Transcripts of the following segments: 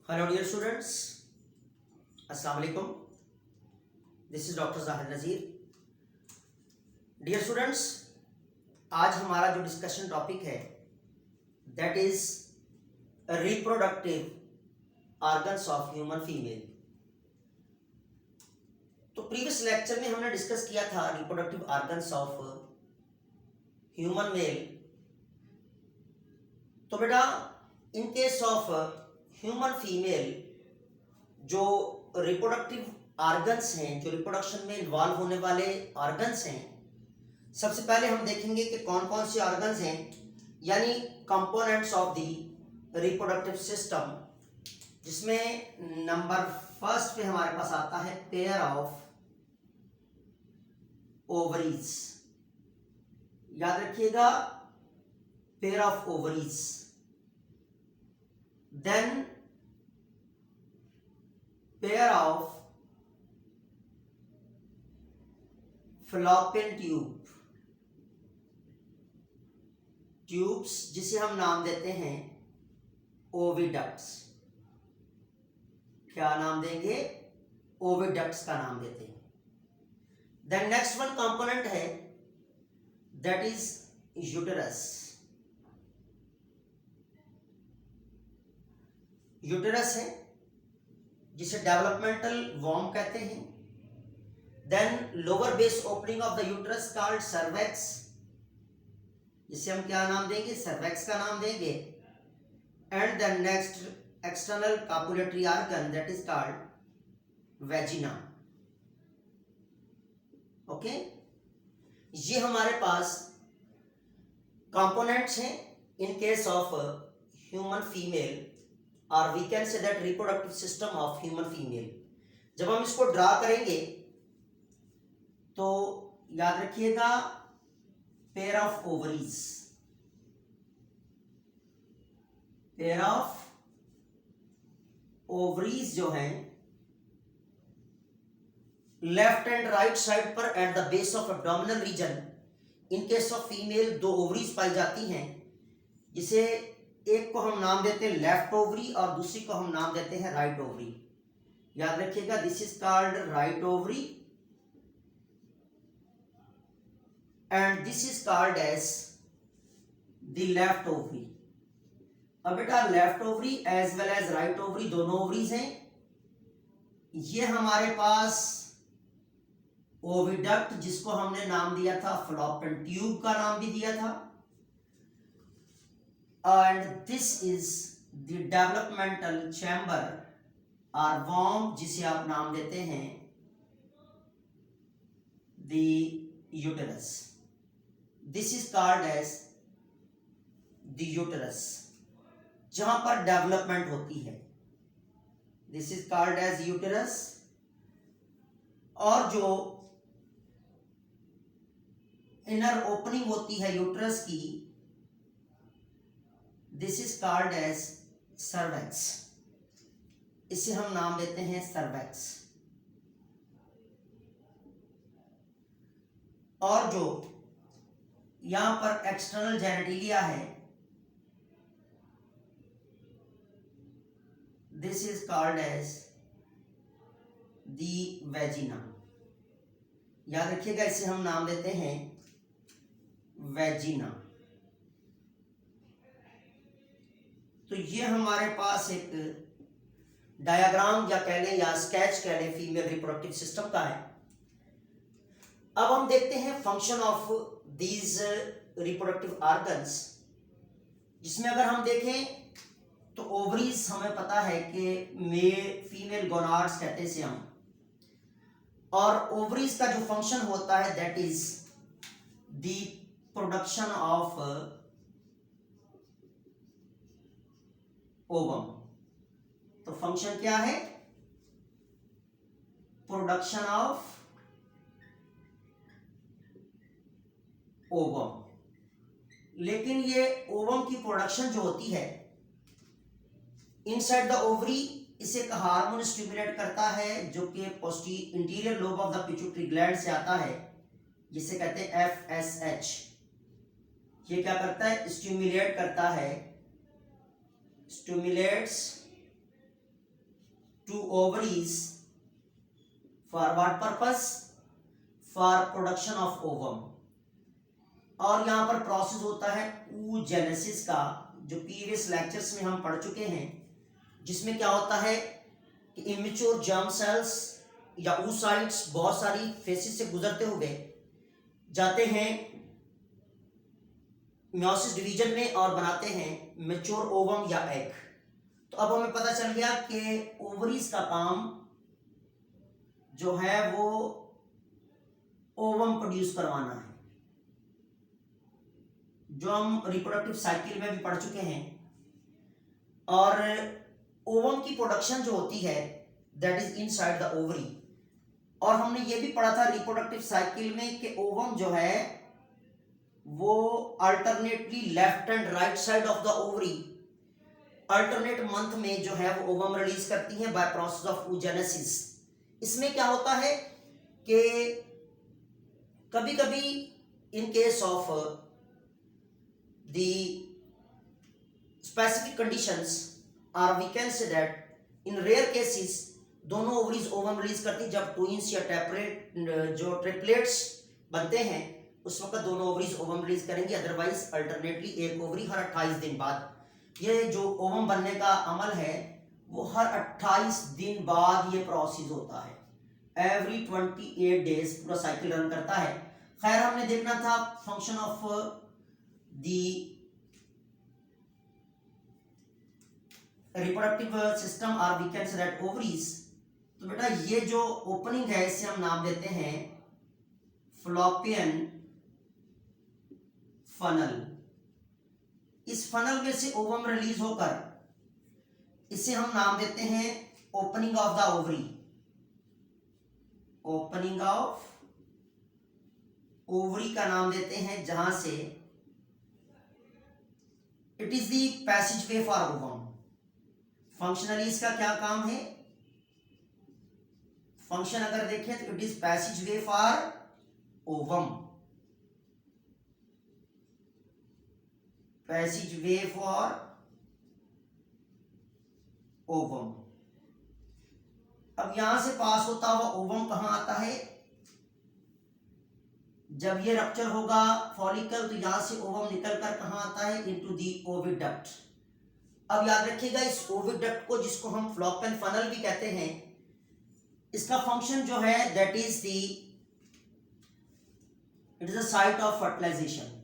Hello dear students, अस्सलाम वालेकुम। This is doctor जाहिर नज़ीर। डियर स्टूडेंट्स, आज हमारा जो डिस्कशन टॉपिक है that is reproductive organs of human female. तो प्रीवियस लेक्चर में हमने डिस्कस किया था reproductive organs of human male. तो बेटा इन केस ऑफ ह्यूमन फीमेल जो रिप्रोडक्टिव ऑर्गन्स हैं, जो रिप्रोडक्शन में इन्वॉल्व होने वाले ऑर्गन्स हैं, सबसे पहले हम देखेंगे कि कौन कौन से ऑर्गन्स हैं, यानी components of the reproductive system, जिसमें नंबर फर्स्ट पे हमारे पास आता है पेयर ऑफ ओवरीज। याद रखिएगा, pair of ovaries. Then pair of fallopian tubes, जिसे हम नाम देते हैं ओविडक्ट्स। क्या नाम देंगे? ओविडक्ट्स का नाम देते हैं। देन नेक्स्ट वन कंपोनेंट है दैट इज यूटेरस। यूटेरस है जिसे डेवलपमेंटल वॉर्म कहते हैं। Then lower base opening of the uterus called cervix, जिसे हम क्या नाम देंगे? सर्वेक्स का नाम देंगे। And then next external copulatory organ that is called vagina. Okay, ये हमारे पास कंपोनेंट्स हैं in case of human female, और we can say that reproductive system of human female. जब हम इसको ड्रा करेंगे तो याद रखिएगा, pair of ovaries, pair of ovaries जो हैं लेफ्ट एंड राइट साइड पर at the base of abdominal region. In case of female दो ओवरीज पाई जाती हैं, जिसे एक को हम नाम देते हैं लेफ्ट ओवरी और दूसरी को हम नाम देते हैं राइट ओवरी। याद रखिएगा, this is called right ovary and this is called as the left ovary. अब बेटा left ovary as well as right ovary दोनों ओवरीज हैं। ये हमारे पास ओविडक्ट, जिसको हमने नाम दिया था फैलोपियन ट्यूब का नाम भी दिया था, and this is the developmental chamber और वॉर्म, जिसे आप नाम देते हैं the uterus. This is called as the uterus, जहां पर डेवलपमेंट होती है। This is called as uterus. और जो इनर ओपनिंग होती है यूटेरस की, this is called as cervix. इसे हम नाम देते हैं सर्वेक्स। और जो यहां पर एक्सटर्नल जेनेटिलिया है, this is called as the vagina. याद रखिएगा, इसे हम नाम देते हैं वेजिना। तो ये हमारे पास एक डायग्राम या कह लें या स्केच कह लें फीमेल रिप्रोडक्टिव सिस्टम का है। अब हम देखते हैं function of these reproductive organs, जिसमें अगर हम देखें तो ओवरीज हमें पता है कि फीमेल गोनाड्स कहते हैं इसे हम, और ओवरीज का जो फंक्शन होता है that is the production of ovum. तो फंक्शन क्या है? Production of ovum. लेकिन ये ओवम की प्रोडक्शन जो होती है इनसाइड द ओवरी, इसे एक हार्मोन स्टिमुलेट करता है, जो कि interior lobe of the pituitary gland से आता है, जिसे कहते हैं FSH। ये क्या करता है? स्टिमुलेट करता है, stimulates to ovaries for what purpose, for production of ovum. और यहाँ पर प्रोसेस होता है oogenesis का, जो प्रीवियस लेक्चर्स में हम पढ़ चुके हैं, जिसमें क्या होता है कि इमेच्योर जर्म सेल्स या oocytes बहुत सारी फेसेस से गुजरते हुए जाते हैं मियोसिस डिवीजन में और बनाते हैं मेच्योर ओवम या एग। तो अब हमें पता चल गया कि ओवरीज का काम जो है वो ओवम प्रोड्यूस करवाना है, जो हम रिप्रोडक्टिव साइकिल में भी पढ़ चुके हैं। और ओवम की प्रोडक्शन जो होती है that is inside the ovary. और हमने ये भी पढ़ा था रिप्रोडक्टिव साइकिल में कि ओवम जो है वो alternately left and right side of the ovary alternate month में जो है वो ओवम रिलीज करती है बाय प्रोसेस ऑफ oogenesis। इसमें क्या होता है कि कभी कभी in case of the specific conditions और we can say that in rare cases दोनों ओवरीज ओवम रिलीज करती, जब ट्विंस या ट्रिपलेट्स बनते हैं उस वक्त दोनों ओवरीज ओवम रिलीज करेंगे, अदरवाइज अल्टरनेटली एक ओवरी हर 28 दिन बाद। ये जो ओवम बनने का अमल है वो हर 28 दिन बाद ये प्रोसेस होता है, एवरी 28 डेज पूरा साइकिल रन करता है। खैर हमने देखना था function of the reproductive system और we can say that ovaries. तो बेटा ये जो ओपनिंग है इसे हम नाम देते हैं फ्लोपियन फनल। इस फनल में से ओवम रिलीज होकर इसे हम नाम देते हैं opening of the ovary, opening of ovary का नाम देते हैं, जहां से it is the passage way for ovum. Functionally इसका क्या काम है, फंक्शन अगर देखें तो it is passage way for ovum, passage way for ovum. अब यहां से पास होता हुआ ओवम कहां आता है, जब ये रप्चर होगा फॉलिकल तो यहां से ओवम निकलकर कहां आता है, इनटू दी ओविडक्ट। अब याद रखिएगा इस ओविडक्ट को, जिसको हम फ्लोपियन फनल भी कहते हैं, इसका फंक्शन जो है that is the it is a site of fertilisation.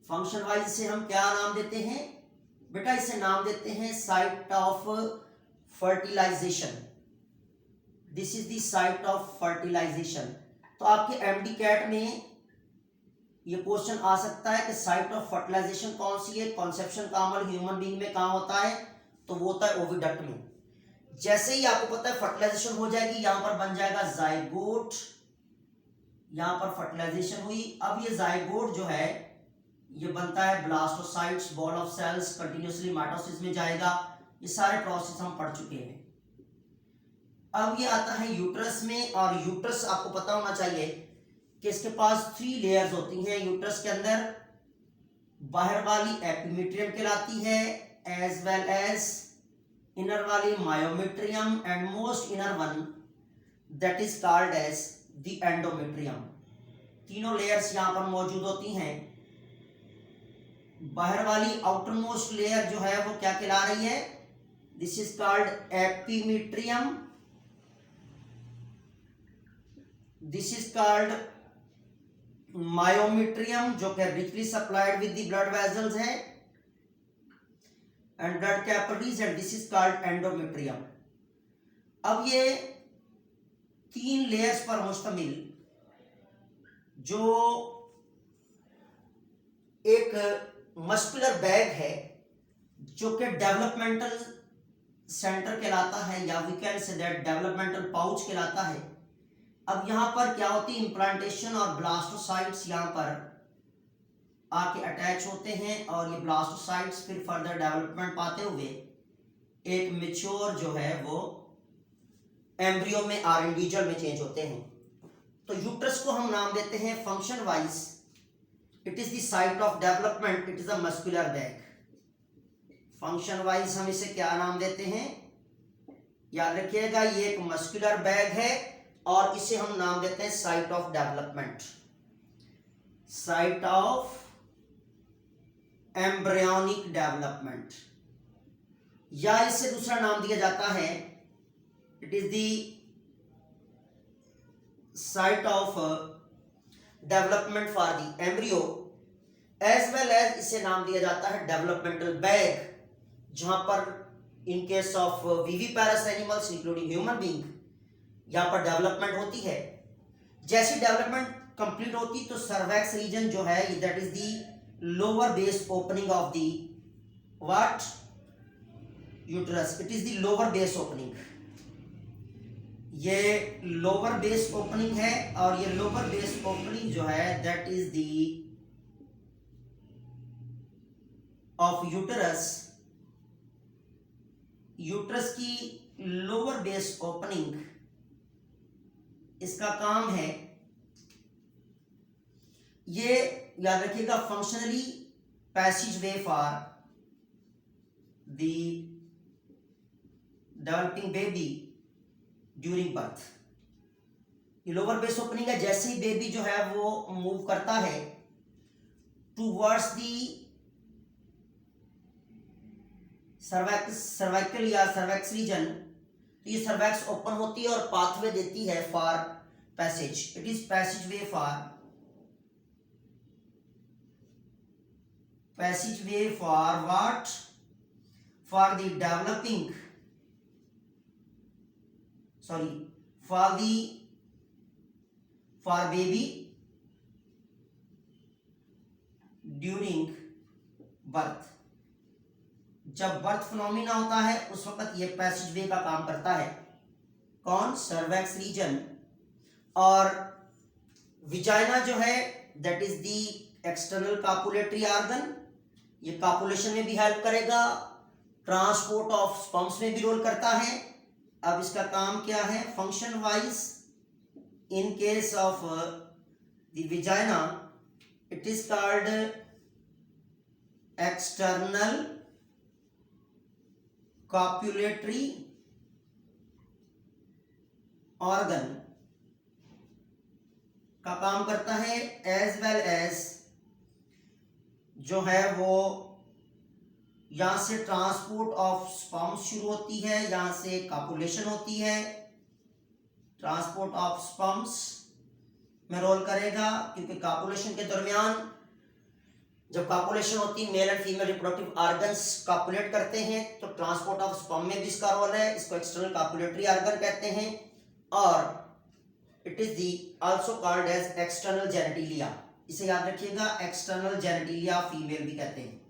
Function wise इसे हम क्या नाम देते हैं बेटा, इसे नाम देते हैं site of fertilisation. This is the site of fertilisation. तो आपके एमडी कैट में ये क्वेश्चन आ सकता है कि साइट ऑफ फर्टिलाइजेशन कौन सी है, कॉन्सेप्शन का अमल ह्यूमन बीइंग में कहां होता है, तो वो होता है ओविडक्ट में। जैसे ही आपको पता है फर्टिलाइजेशन हो जाएगी, यहां पर बन जाएगा जाइगोट, यहां पर फर्टिलाइजेशन हुई। अब ये जाइगोट जो है ये बनता है blastocytes, ball of cells, continuously mitosis में जाएगा। ये सारे प्रोसेस हम पढ़ चुके हैं। अब ये आता है यूट्रस में, और यूट्रस आपको पता होना चाहिए कि इसके पास 3 लेयर्स होती हैं यूट्रस के अंदर। बाहर वाली एपिमीट्रियम कहलाती है, एज वेल एज इनर वाली myometrium, and most inner one that is called as the endometrium. तीनों लेयर्स यहां पर मौजूद होती हैं। बाहर वाली आउटर मोस्ट लेयर जो है वो क्या कहला रही है, this is called epimetrium, this is called myometrium जो कि richly supplied with the blood vessels है and blood capillaries, and this is called endometrium. अब ये 3 लेयर्स पर मुश्तमिल जो एक मस्कुलर बैग है जो कि डेवलपमेंटल सेंटर कहलाता है, या we can say that developmental pouch कहलाता है। अब यहां पर क्या होती है, इम्प्लांटेशन और ब्लास्टोसाइट्स यहां पर आके अटैच होते हैं, और ये ब्लास्टोसाइट्स फिर फर्दर डेवलपमेंट पाते हुए एक मेच्योर जो है वो एम्ब्रियो में और इंडिविजुअल में चेंज होते हैं। तो यूट्रस को हम नाम देते हैं function wise it is the site of development, it is a muscular bag. Function wise हम इसे क्या नाम देते हैं, याद रखिएगा ये एक मस्कुलर बैग है और इसे हम नाम देते हैं site of development, site of embryonic development, या इसे दूसरा नाम दिया जाता है, it is the site of development for the embryo, as well as इसे नाम दिया जाता है डेवलपमेंटल बैग, जहां पर in case of viviparous animals including human being यहां पर डेवलपमेंट होती है। जैसी डेवलपमेंट कंप्लीट होती तो सर्वैक्स रीजन जो है that is the lower base opening of the what uterus, it is the lower base opening, ये लोअर बेस ओपनिंग है और ये लोअर बेस ओपनिंग जो है that is the of uterus, uterus की लोअर बेस ओपनिंग, इसका काम है, ये याद रखिएगा functionally passage way for the developing baby during birth. ये लोअर बेस ओपनिंग है, जैसे ही बेबी जो है वो मूव करता है टूवर्ड्स दी सर्वाइकल या सर्वैक्स रीजन, तो ये सर्वैक्स ओपन होती है और पाथवे देती है for passage, it is passage way for what, for the developing, sorry for baby during birth. जब बर्थ फिनोमिना होता है उस वक्त ये पैसेज वे का काम करता है, कौन, सर्वैक्स रीजन। और विजाइना जो है that is the external copulatory organ, ये कापुलेशन में भी हेल्प करेगा, ट्रांसपोर्ट ऑफ स्पर्म्स में भी रोल करता है। अब इसका काम क्या है function wise, in case of the vagina it is called external copulatory organ का काम करता है, एज वेल एज जो है वो यहां से ट्रांसपोर्ट ऑफ स्पर्म्स शुरू होती है, यहां से कॉपुलेशन होती है, ट्रांसपोर्ट ऑफ स्पर्म्स में रोल करेगा, क्योंकि कॉपुलेशन के दरमियान जब कॉपुलेशन होती है male and female reproductive organs copulate करते हैं तो ट्रांसपोर्ट ऑफ स्पर्म में भी इसका रोल है, इसको एक्सटर्नल कॉपुलेटरी ऑर्गन कहते हैं। और it is the also called as external genitalia, इसे याद रखिएगा एक्सटर्नल जेनिटिलिया फीमेल भी कहते हैं,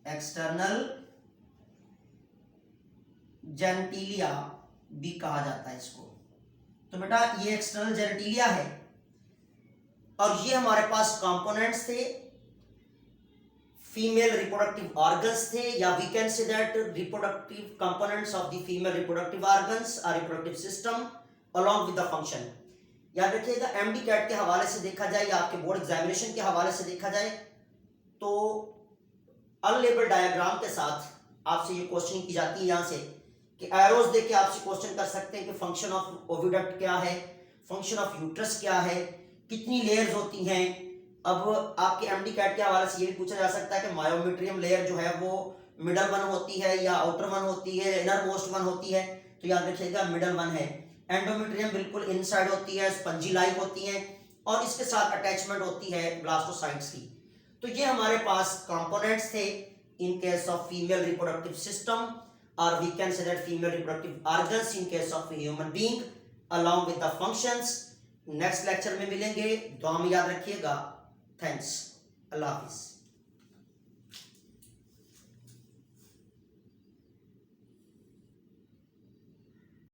एक्सटर्नल जेनिटिलिया भी कहा जाता है इसको। तो बेटा ये एक्सटर्नल जेनिटिलिया है और ये हमारे पास कंपोनेंट्स थे, फीमेल रिप्रोडक्टिव ऑर्गन्स थे, या we can say that reproductive components of the female reproductive organs और reproductive system along with the function. याद रखिएगा एमडी कैट के हवाले से देखा जाए या आपके बोर्ड एग्जामिनेशन के हवाले से देखा जाए तो अनलेबल्ड डायग्राम के साथ आपसे ये क्वेश्चन की जाती है, यहाँ से कि एरोज देके आपसे क्वेश्चन कर सकते हैं कि फंक्शन ऑफ ओविडक्ट क्या है, फंक्शन ऑफ यूट्रस क्या है, कितनी लेयर्स होती हैं। अब आपके एमडी कैट के हवाले से ये भी पूछा जा सकता है कि मायोमेट्रियम लेयर जो है वो मिडल वन होती है या आउटर वन होती है, इनर मोस्ट वन होती है, तो याद रखिएगा मिडल वन है। एंडोमेट्रियम बिल्कुल इनसाइड होती है, स्पंजी लाइक होती है और इसके साथ अटैचमेंट होती है ब्लास्टोसाइट्स की। तो ये हमारे पास कंपोनेंट्स थे in case of female reproductive system, और we can say that female reproductive organs in case of human being along with the functions. Next lecture में मिलेंगे, दुआ में याद रखिएगा। थैंक्स, अल्लाह हाफिज।